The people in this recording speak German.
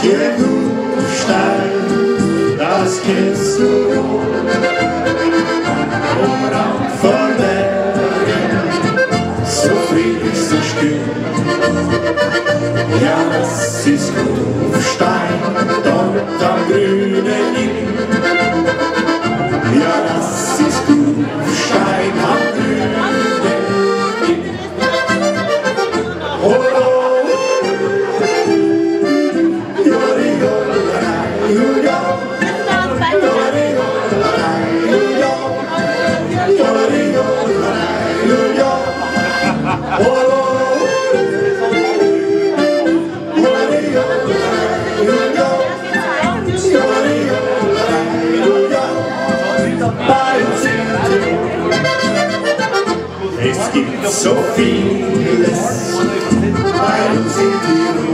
Hier Kufstein, das kennst du wohl. Umrand von Bergen, so friedlich, so still. Ja, das ist Kufstein, dort am grünen Inn. Ja, das ist Kufstein am grünen Inn. Oh, es gibt so vieles bei uns in Tirol.